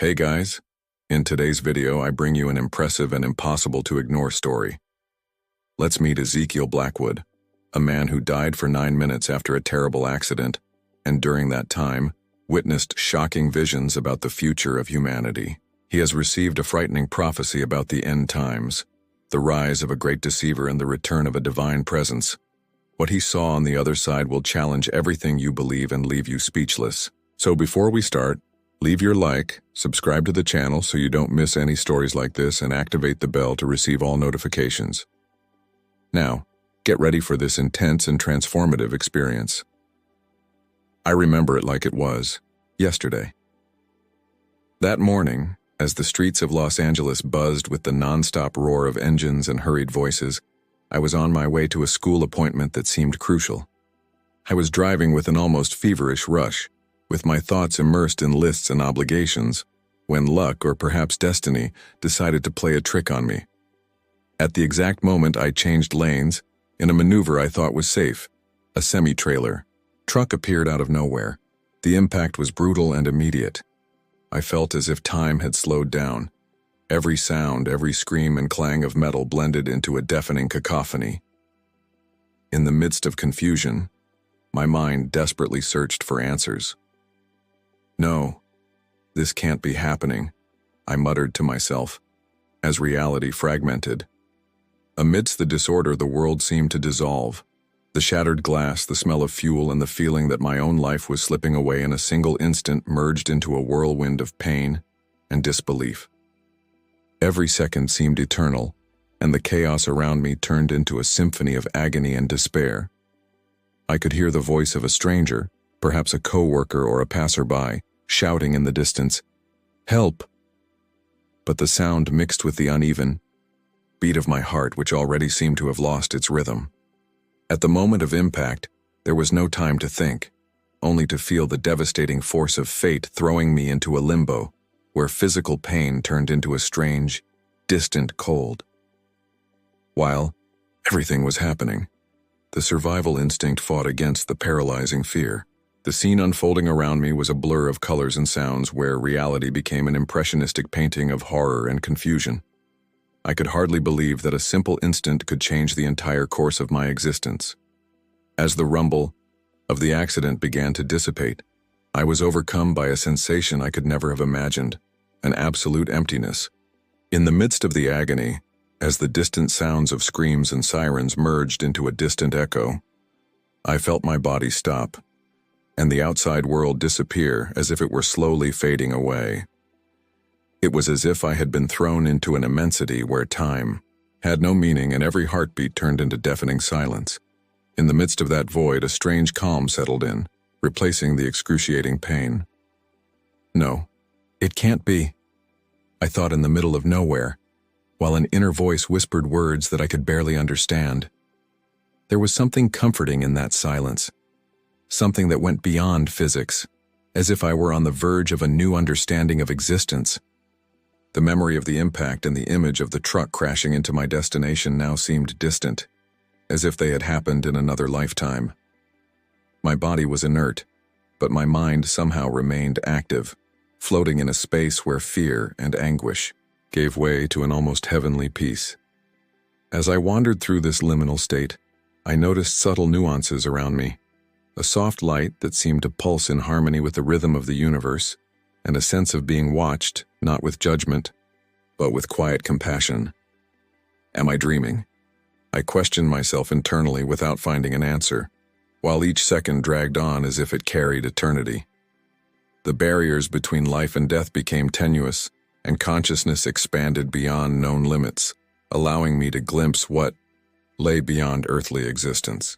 Hey guys, in today's video I bring you an impressive and impossible to ignore story. Let's meet Ezekiel Blackwood, a man who died for 9 minutes after a terrible accident, and during that time, witnessed shocking visions about the future of humanity. He has received a frightening prophecy about the end times, the rise of a great deceiver and the return of a divine presence. What he saw on the other side will challenge everything you believe and leave you speechless. So before we start, leave your like, subscribe to the channel so you don't miss any stories like this, and activate the bell to receive all notifications. Now, get ready for this intense and transformative experience. I remember it like it was yesterday. That morning, as the streets of Los Angeles buzzed with the non-stop roar of engines and hurried voices, I was on my way to a school appointment that seemed crucial. I was driving with an almost feverish rush, with my thoughts immersed in lists and obligations, when luck, or perhaps destiny, decided to play a trick on me. At the exact moment I changed lanes, in a maneuver I thought was safe, a semi-trailer truck appeared out of nowhere. The impact was brutal and immediate. I felt as if time had slowed down. Every sound, every scream and clang of metal blended into a deafening cacophony. In the midst of confusion, my mind desperately searched for answers. No, this can't be happening, I muttered to myself, as reality fragmented. Amidst the disorder, the world seemed to dissolve. The shattered glass, the smell of fuel, and the feeling that my own life was slipping away in a single instant merged into a whirlwind of pain and disbelief. Every second seemed eternal, and the chaos around me turned into a symphony of agony and despair. I could hear the voice of a stranger, perhaps a coworker or a passerby, shouting in the distance, "Help!" But the sound mixed with the uneven beat of my heart, which already seemed to have lost its rhythm. At the moment of impact, there was no time to think, only to feel the devastating force of fate throwing me into a limbo, where physical pain turned into a strange, distant cold. While everything was happening, the survival instinct fought against the paralyzing fear. The scene unfolding around me was a blur of colors and sounds where reality became an impressionistic painting of horror and confusion. I could hardly believe that a simple instant could change the entire course of my existence. As the rumble of the accident began to dissipate, I was overcome by a sensation I could never have imagined, an absolute emptiness. In the midst of the agony, as the distant sounds of screams and sirens merged into a distant echo, I felt my body stop, and the outside world disappear as if it were slowly fading away. It was as if I had been thrown into an immensity where time had no meaning and every heartbeat turned into deafening silence. In the midst of that void, a strange calm settled in, replacing the excruciating pain. No, it can't be, I thought in the middle of nowhere, while an inner voice whispered words that I could barely understand. There was something comforting in that silence, something that went beyond physics, as if I were on the verge of a new understanding of existence. The memory of the impact and the image of the truck crashing into my destination now seemed distant, as if they had happened in another lifetime. My body was inert, but my mind somehow remained active, floating in a space where fear and anguish gave way to an almost heavenly peace. As I wandered through this liminal state, I noticed subtle nuances around me, a soft light that seemed to pulse in harmony with the rhythm of the universe, and a sense of being watched, not with judgment, but with quiet compassion. Am I dreaming? I questioned myself internally without finding an answer, while each second dragged on as if it carried eternity. The barriers between life and death became tenuous, and consciousness expanded beyond known limits, allowing me to glimpse what lay beyond earthly existence.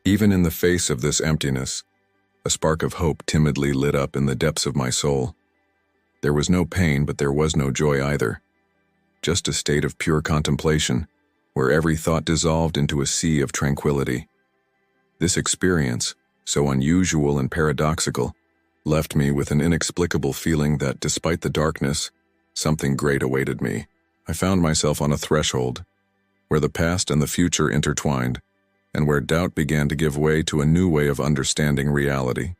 Even in the face of this emptiness, a spark of hope timidly lit up in the depths of my soul. There was no pain, but there was no joy either. Just a state of pure contemplation, where every thought dissolved into a sea of tranquility. This experience, so unusual and paradoxical, left me with an inexplicable feeling that, despite the darkness, something great awaited me. I found myself on a threshold, where the past and the future intertwined, and where doubt began to give way to a new way of understanding reality.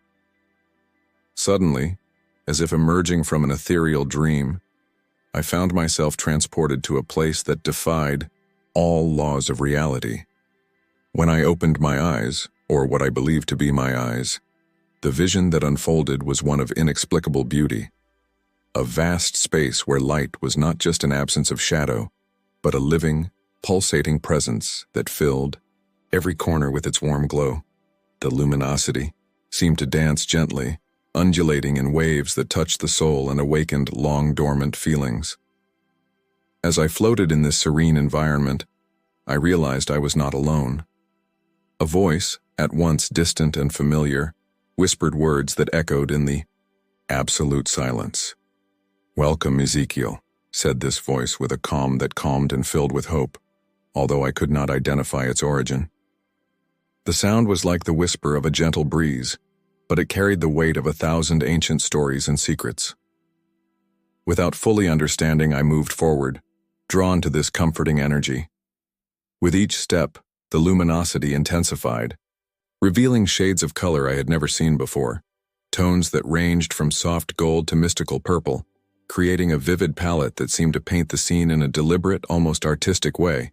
Suddenly, As if emerging from an ethereal dream, I found myself transported to a place that defied all laws of reality. When I opened my eyes, or what I believed to be my eyes, the vision that unfolded was one of inexplicable beauty. A vast space where light was not just an absence of shadow, but a living, pulsating presence that filled every corner with its warm glow. The luminosity seemed to dance gently, undulating in waves that touched the soul and awakened long-dormant feelings. As I floated in this serene environment, I realized I was not alone. A voice, at once distant and familiar, whispered words that echoed in the absolute silence. "Welcome, Ezekiel," said this voice with a calm that calmed and filled with hope, although I could not identify its origin. The sound was like the whisper of a gentle breeze, but it carried the weight of 1,000 ancient stories and secrets. Without fully understanding, I moved forward, drawn to this comforting energy. With each step, the luminosity intensified, revealing shades of color I had never seen before, tones that ranged from soft gold to mystical purple, creating a vivid palette that seemed to paint the scene in a deliberate, almost artistic way.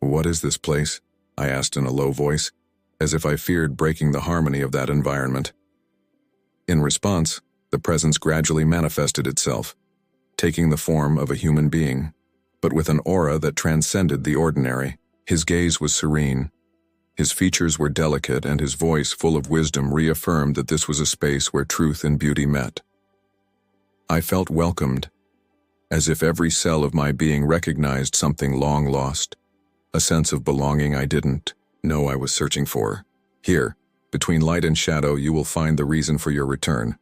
"What is this place?" I asked in a low voice, as if I feared breaking the harmony of that environment. In response, the presence gradually manifested itself, taking the form of a human being, but with an aura that transcended the ordinary. His gaze was serene. His features were delicate, and his voice, full of wisdom, reaffirmed that this was a space where truth and beauty met. I felt welcomed, as if every cell of my being recognized something long lost, a sense of belonging I didn't know I was searching for. "Here, between light and shadow, you will find the reason for your return,"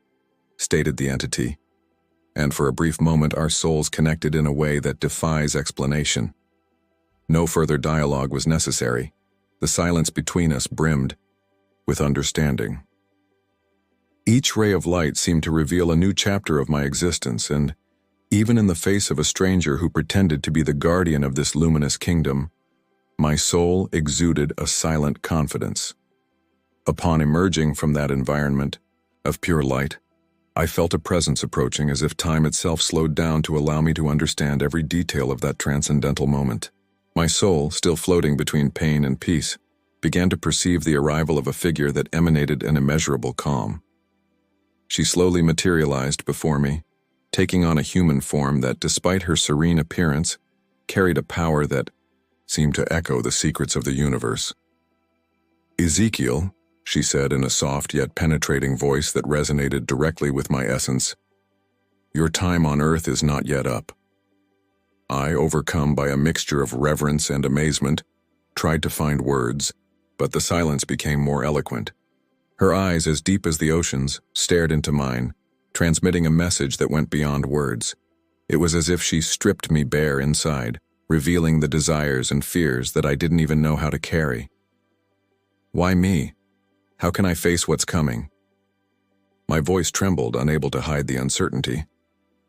stated the entity. And for a brief moment, our souls connected in a way that defies explanation. No further dialogue was necessary. The silence between us brimmed with understanding. Each ray of light seemed to reveal a new chapter of my existence, and even in the face of a stranger who pretended to be the guardian of this luminous kingdom, my soul exuded a silent confidence. Upon emerging from that environment of pure light, I felt a presence approaching, as if time itself slowed down to allow me to understand every detail of that transcendental moment. My soul, still floating between pain and peace, began to perceive the arrival of a figure that emanated an immeasurable calm. She slowly materialized before me, taking on a human form that, despite her serene appearance, carried a power that seemed to echo the secrets of the universe. "Ezekiel," she said in a soft yet penetrating voice that resonated directly with my essence, "your time on earth is not yet up." I, overcome by a mixture of reverence and amazement, tried to find words, but the silence became more eloquent. Her eyes, as deep as the oceans, stared into mine, transmitting a message that went beyond words. It was as if she stripped me bare inside, revealing the desires and fears that I didn't even know how to carry. "Why me? How can I face what's coming?" My voice trembled, unable to hide the uncertainty.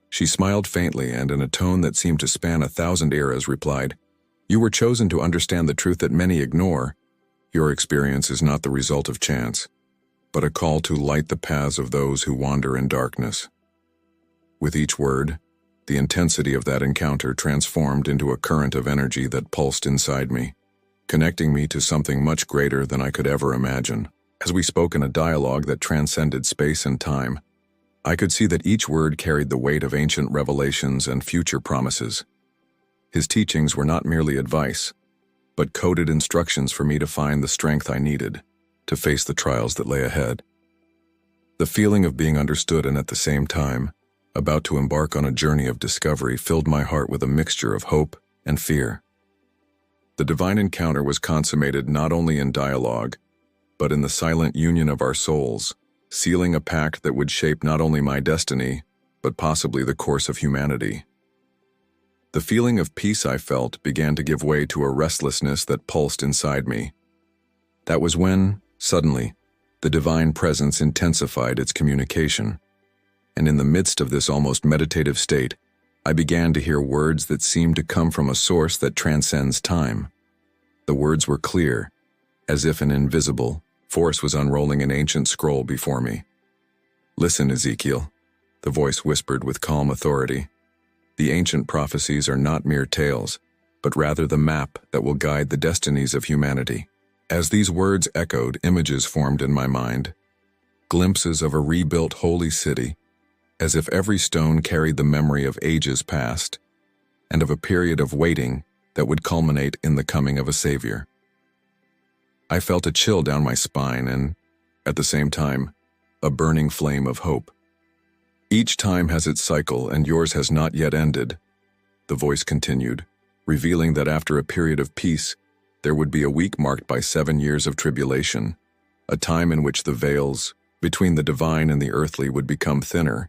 She smiled faintly and, in a tone that seemed to span 1,000 eras, replied, "You were chosen to understand the truth that many ignore. Your experience is not the result of chance, but a call to light the paths of those who wander in darkness." With each word, the intensity of that encounter transformed into a current of energy that pulsed inside me, connecting me to something much greater than I could ever imagine. As we spoke in a dialogue that transcended space and time, I could see that each word carried the weight of ancient revelations and future promises. His teachings were not merely advice, but coded instructions for me to find the strength I needed to face the trials that lay ahead. The feeling of being understood and, at the same time, about to embark on a journey of discovery filled my heart with a mixture of hope and fear. The divine encounter was consummated not only in dialogue, but in the silent union of our souls, sealing a pact that would shape not only my destiny, but possibly the course of humanity. The feeling of peace I felt began to give way to a restlessness that pulsed inside me. That was when, suddenly, the divine presence intensified its communication, and in the midst of this almost meditative state, I began to hear words that seemed to come from a source that transcends time. The words were clear, as if an invisible force was unrolling an ancient scroll before me. "Listen, Ezekiel. the voice whispered with calm authority. The ancient prophecies are not mere tales, but rather the map that will guide the destinies of humanity. As these words echoed, images formed in my mind, glimpses of a rebuilt holy city, as if every stone carried the memory of ages past, and of a period of waiting that would culminate in the coming of a savior. I felt a chill down my spine and, at the same time, a burning flame of hope. Each time has its cycle, and yours has not yet ended, the voice continued, revealing that after a period of peace, there would be a week marked by 7 years of tribulation, a time in which the veils between the divine and the earthly would become thinner.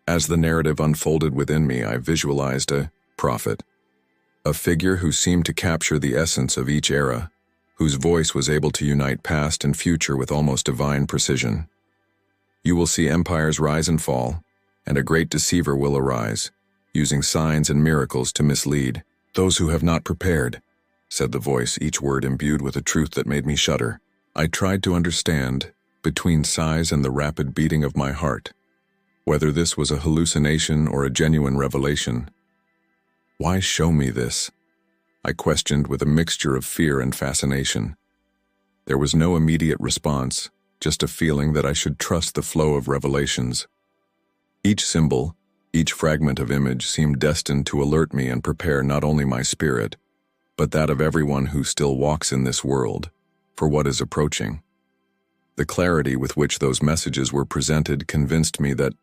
As the narrative unfolded within me, I visualized a prophet, a figure who seemed to capture the essence of each era, whose voice was able to unite past and future with almost divine precision. You will see empires rise and fall, and a great deceiver will arise, using signs and miracles to mislead those who have not prepared, said the voice, each word imbued with a truth that made me shudder. I tried to understand, between sighs and the rapid beating of my heart, whether this was a hallucination or a genuine revelation. Why show me this? I questioned with a mixture of fear and fascination. There was no immediate response, just a feeling that I should trust the flow of revelations. Each symbol, each fragment of image seemed destined to alert me and prepare not only my spirit, but that of everyone who still walks in this world, for what is approaching. The clarity with which those messages were presented convinced me that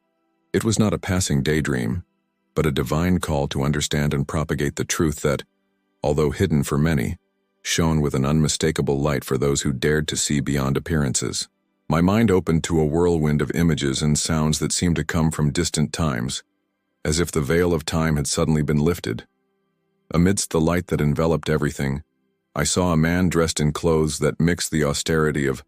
it was not a passing daydream, but a divine call to understand and propagate the truth that, although hidden for many, shone with an unmistakable light for those who dared to see beyond appearances. My mind opened to a whirlwind of images and sounds that seemed to come from distant times, as if the veil of time had suddenly been lifted. Amidst the light that enveloped everything, I saw a man dressed in clothes that mixed the austerity of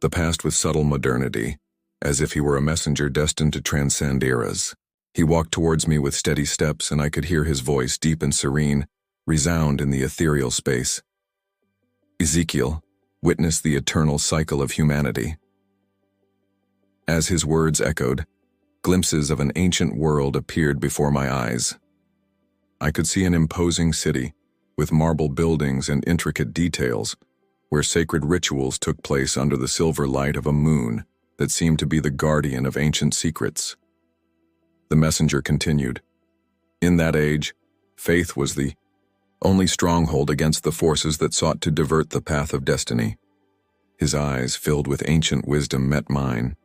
the past with subtle modernity, as if he were a messenger destined to transcend eras. He walked towards me with steady steps, and I could hear his voice, deep and serene, resound in the ethereal space. Ezekiel, witness the eternal cycle of humanity. As his words echoed, glimpses of an ancient world appeared before my eyes. I could see an imposing city, with marble buildings and intricate details, where sacred rituals took place under the silver light of a moon that seemed to be the guardian of ancient secrets. The messenger continued, "In that age, faith was the only stronghold against the forces that sought to divert the path of destiny." His eyes, filled with ancient wisdom, met mine,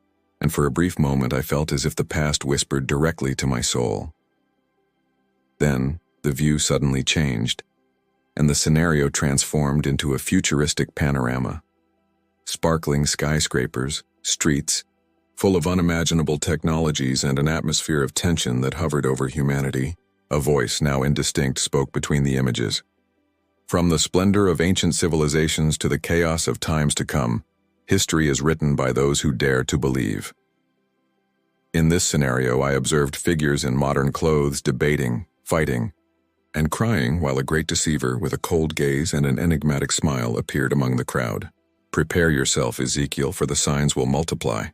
and for a brief moment I felt as if the past whispered directly to my soul. Then, the view suddenly changed, and the scenario transformed into a futuristic panorama. Sparkling skyscrapers, streets, full of unimaginable technologies and an atmosphere of tension that hovered over humanity. A voice, now indistinct, spoke between the images. From the splendor of ancient civilizations to the chaos of times to come, history is written by those who dare to believe. In this scenario, I observed figures in modern clothes debating, fighting, and crying while a great deceiver with a cold gaze and an enigmatic smile appeared among the crowd. "Prepare yourself, Ezekiel, for the signs will multiply,"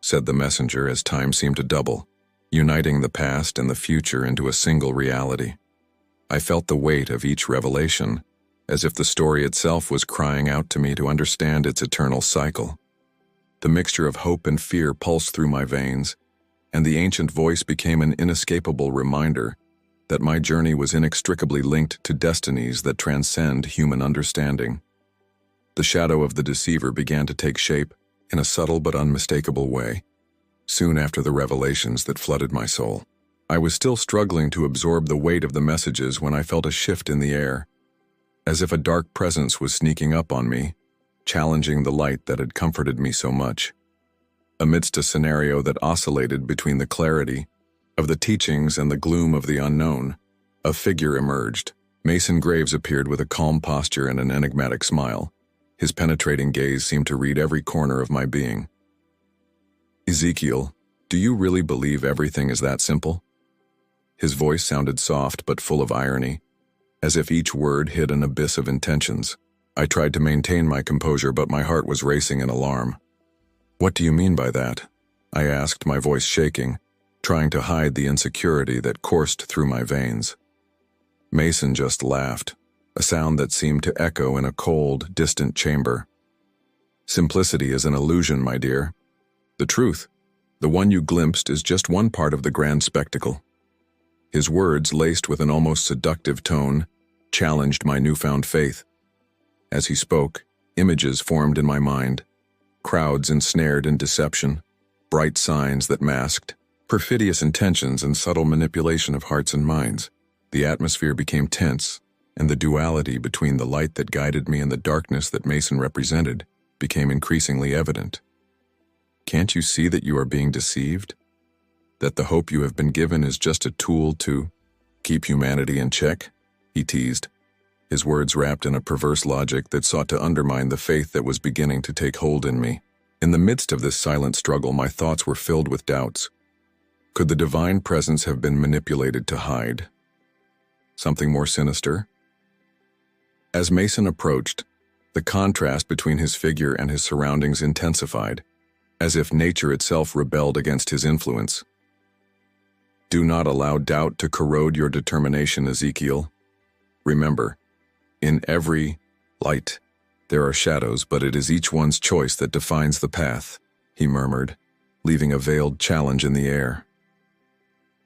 said the messenger as time seemed to double, uniting the past and the future into a single reality. I felt the weight of each revelation, as if the story itself was crying out to me to understand its eternal cycle. The mixture of hope and fear pulsed through my veins, and the ancient voice became an inescapable reminder that my journey was inextricably linked to destinies that transcend human understanding. The shadow of the deceiver began to take shape in a subtle but unmistakable way, soon after the revelations that flooded my soul. I was still struggling to absorb the weight of the messages when I felt a shift in the air, as if a dark presence was sneaking up on me, challenging the light that had comforted me so much. Amidst a scenario that oscillated between the clarity of the teachings and the gloom of the unknown, a figure emerged. Mason Graves appeared with a calm posture and an enigmatic smile. His penetrating gaze seemed to read every corner of my being. "Ezekiel, do you really believe everything is that simple?" His voice sounded soft but full of irony, as if each word hid an abyss of intentions. I tried to maintain my composure, but my heart was racing in alarm. "What do you mean by that?" I asked, my voice shaking, trying to hide the insecurity that coursed through my veins. Mason just laughed, a sound that seemed to echo in a cold, distant chamber. Simplicity is an illusion, my dear. The truth, the one you glimpsed, is just one part of the grand spectacle. His words, laced with an almost seductive tone, challenged my newfound faith. As he spoke, images formed in my mind, crowds ensnared in deception, bright signs that masked perfidious intentions and subtle manipulation of hearts and minds. The atmosphere became tense, and the duality between the light that guided me and the darkness that Mason represented became increasingly evident. Can't you see that you are being deceived? That the hope you have been given is just a tool to keep humanity in check? He teased, his words wrapped in a perverse logic that sought to undermine the faith that was beginning to take hold in me. In the midst of this silent struggle, my thoughts were filled with doubts. Could the divine presence have been manipulated to hide something more sinister? As Mason approached, the contrast between his figure and his surroundings intensified, as if nature itself rebelled against his influence. Do not allow doubt to corrode your determination, Ezekiel. Remember, in every light, there are shadows, but it is each one's choice that defines the path, he murmured, leaving a veiled challenge in the air.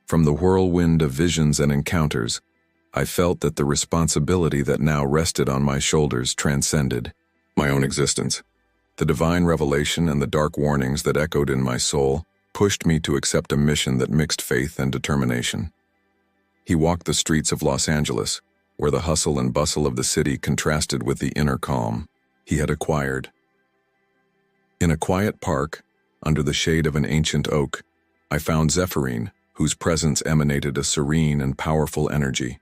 From the whirlwind of visions and encounters, I felt that the responsibility that now rested on my shoulders transcended my own existence. The divine revelation and the dark warnings that echoed in my soul pushed me to accept a mission that mixed faith and determination. He walked the streets of Los Angeles, where the hustle and bustle of the city contrasted with the inner calm he had acquired. In a quiet park, under the shade of an ancient oak, I found Zephyrine, whose presence emanated a serene and powerful energy.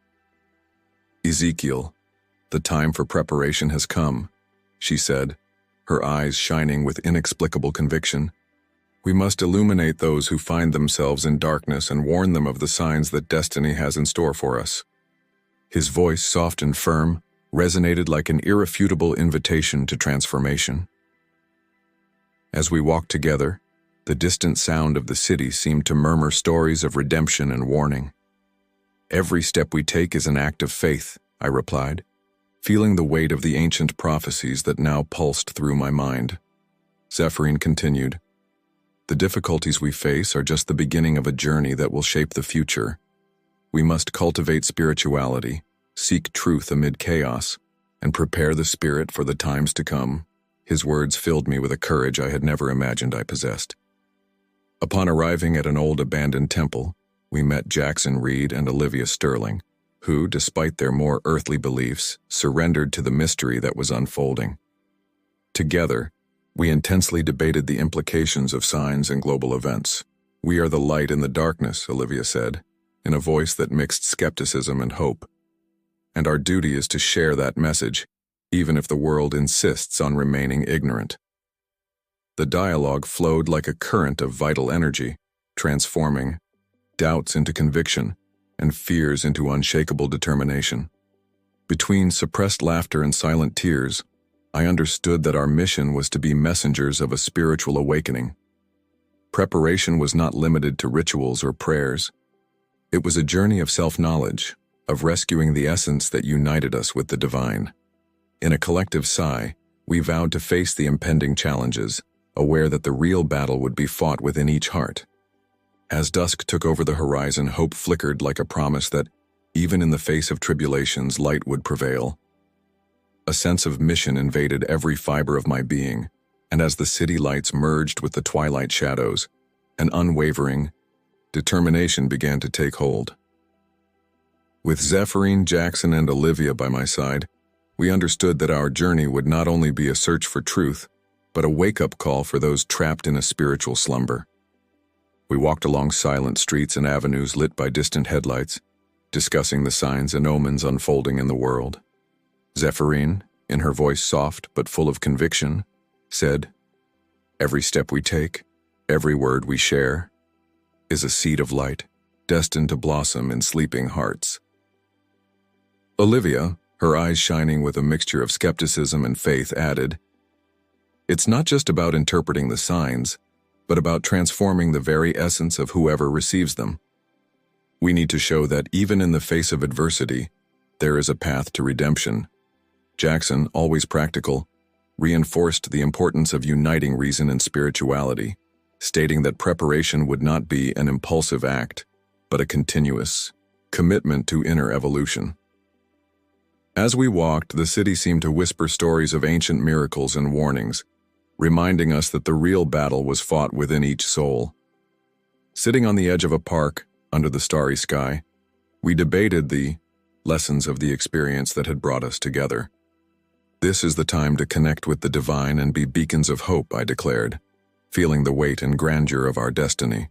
Ezekiel, the time for preparation has come, she said, her eyes shining with inexplicable conviction. We must illuminate those who find themselves in darkness and warn them of the signs that destiny has in store for us. His voice, soft and firm, resonated like an irrefutable invitation to transformation. As we walked together, the distant sound of the city seemed to murmur stories of redemption and warning. Every step we take is an act of faith, I replied, feeling the weight of the ancient prophecies that now pulsed through my mind. Zephyrine continued, the difficulties we face are just the beginning of a journey that will shape the future. We must cultivate spirituality, seek truth amid chaos, and prepare the spirit for the times to come. His words filled me with a courage I had never imagined I possessed. Upon arriving at an old abandoned temple, we met Jackson Reed and Olivia Sterling, who, despite their more earthly beliefs, surrendered to the mystery that was unfolding. Together, we intensely debated the implications of signs and global events. We are the light in the darkness, Olivia said, in a voice that mixed skepticism and hope. And our duty is to share that message, even if the world insists on remaining ignorant. The dialogue flowed like a current of vital energy, transforming doubts into conviction and fears into unshakable determination. Between suppressed laughter and silent tears, I understood that our mission was to be messengers of a spiritual awakening. Preparation was not limited to rituals or prayers. It was a journey of self-knowledge, of rescuing the essence that united us with the divine. In a collective sigh, we vowed to face the impending challenges, aware that the real battle would be fought within each heart. As dusk took over the horizon, hope flickered like a promise that, even in the face of tribulations, light would prevail. A sense of mission invaded every fiber of my being, and as the city lights merged with the twilight shadows, an unwavering determination began to take hold. With Zephyrine, Jackson, and Olivia by my side, we understood that our journey would not only be a search for truth, but a wake-up call for those trapped in a spiritual slumber. We walked along silent streets and avenues lit by distant headlights, discussing the signs and omens unfolding in the world. Zephyrine, in her voice soft but full of conviction, said, "Every step we take, every word we share, is a seed of light, destined to blossom in sleeping hearts." Olivia, her eyes shining with a mixture of skepticism and faith, added, "It's not just about interpreting the signs, but about transforming the very essence of whoever receives them. We need to show that even in the face of adversity, there is a path to redemption. Jackson, always practical, reinforced the importance of uniting reason and spirituality, stating that preparation would not be an impulsive act, but a continuous commitment to inner evolution. As we walked, the city seemed to whisper stories of ancient miracles and warnings, reminding us that the real battle was fought within each soul. Sitting on the edge of a park, under the starry sky, we debated the lessons of the experience that had brought us together. "This is the time to connect with the divine and be beacons of hope," I declared, feeling the weight and grandeur of our destiny.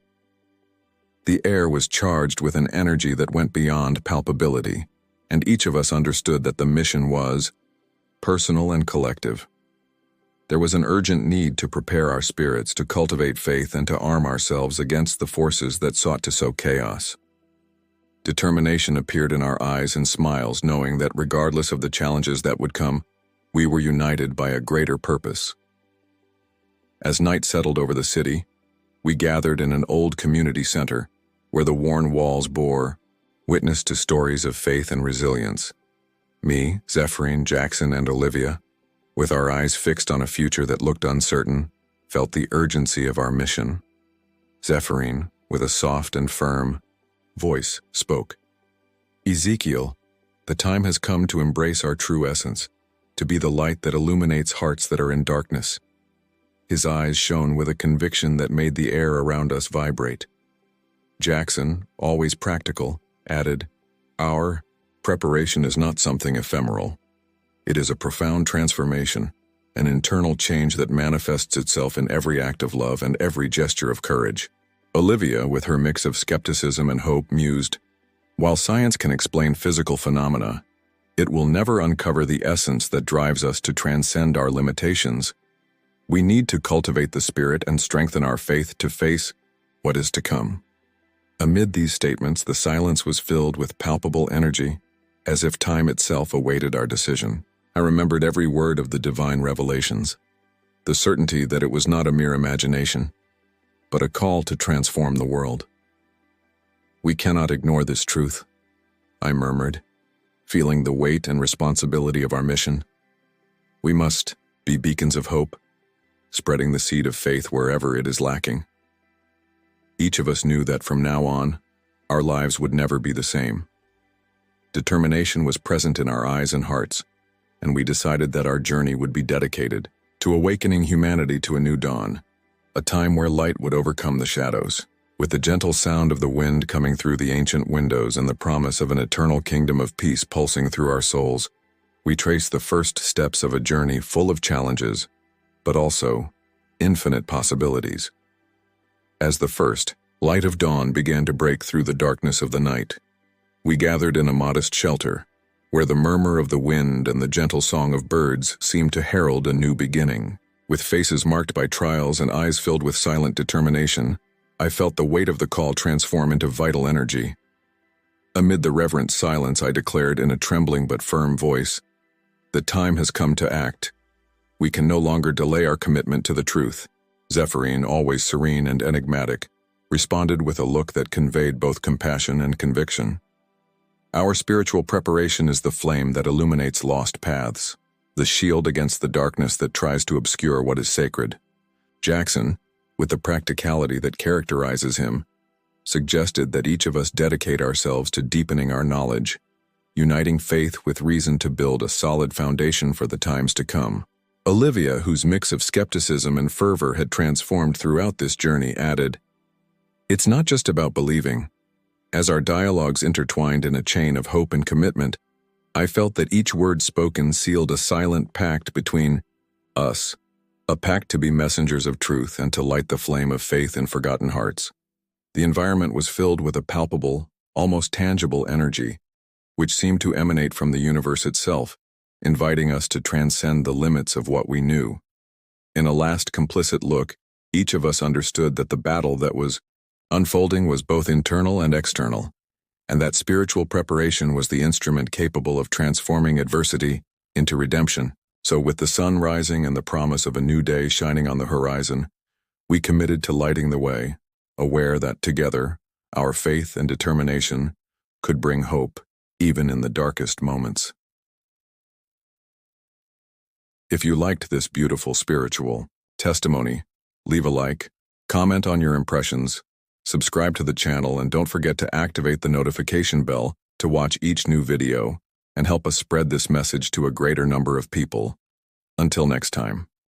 The air was charged with an energy that went beyond palpability, and each of us understood that the mission was personal and collective. There was an urgent need to prepare our spirits, to cultivate faith, and to arm ourselves against the forces that sought to sow chaos. Determination appeared in our eyes and smiles, knowing that regardless of the challenges that would come, we were united by a greater purpose. As night settled over the city, we gathered in an old community center where the worn walls bore witness to stories of faith and resilience. Me, Zephyrin, Jackson, and Olivia, with our eyes fixed on a future that looked uncertain, felt the urgency of our mission. Zephyrin, with a soft and firm voice, spoke. "Ezekiel, the time has come to embrace our true essence, to be the light that illuminates hearts that are in darkness." His eyes shone with a conviction that made the air around us vibrate. Jackson, always practical, added, "Our preparation is not something ephemeral. It is a profound transformation, an internal change that manifests itself in every act of love and every gesture of courage." Olivia, with her mix of skepticism and hope, mused, "While science can explain physical phenomena, it will never uncover the essence that drives us to transcend our limitations. We need to cultivate the spirit and strengthen our faith to face what is to come." Amid these statements, the silence was filled with palpable energy, as if time itself awaited our decision. I remembered every word of the divine revelations, the certainty that it was not a mere imagination, but a call to transform the world. "We cannot ignore this truth," I murmured, feeling the weight and responsibility of our mission. "We must be beacons of hope, spreading the seed of faith wherever it is lacking." Each of us knew that from now on, our lives would never be the same. Determination was present in our eyes and hearts, and we decided that our journey would be dedicated to awakening humanity to a new dawn, a time where light would overcome the shadows. With the gentle sound of the wind coming through the ancient windows and the promise of an eternal kingdom of peace pulsing through our souls, we traced the first steps of a journey full of challenges, but also infinite possibilities. As the first light of dawn began to break through the darkness of the night, we gathered in a modest shelter, where the murmur of the wind and the gentle song of birds seemed to herald a new beginning. With faces marked by trials and eyes filled with silent determination, I felt the weight of the call transform into vital energy. Amid the reverent silence, I declared in a trembling but firm voice, "The time has come to act. We can no longer delay our commitment to the truth." Zephyrin, always serene and enigmatic, responded with a look that conveyed both compassion and conviction. "Our spiritual preparation is the flame that illuminates lost paths, the shield against the darkness that tries to obscure what is sacred." Jackson, with the practicality that characterizes him, suggested that each of us dedicate ourselves to deepening our knowledge, uniting faith with reason to build a solid foundation for the times to come. Olivia, whose mix of skepticism and fervor had transformed throughout this journey, added, "It's not just about believing." As our dialogues intertwined in a chain of hope and commitment, I felt that each word spoken sealed a silent pact between us, a pact to be messengers of truth and to light the flame of faith in forgotten hearts. The environment was filled with a palpable, almost tangible energy, which seemed to emanate from the universe itself, inviting us to transcend the limits of what we knew. In a last complicit look, each of us understood that the battle that was unfolding was both internal and external, and that spiritual preparation was the instrument capable of transforming adversity into redemption. So with the sun rising and the promise of a new day shining on the horizon, We committed to lighting the way, aware that together, our faith and determination could bring hope even in the darkest moments. If you liked this beautiful spiritual testimony, leave a like, comment on your impressions, subscribe to the channel, and don't forget to activate the notification bell to watch each new video and help us spread this message to a greater number of people. Until next time.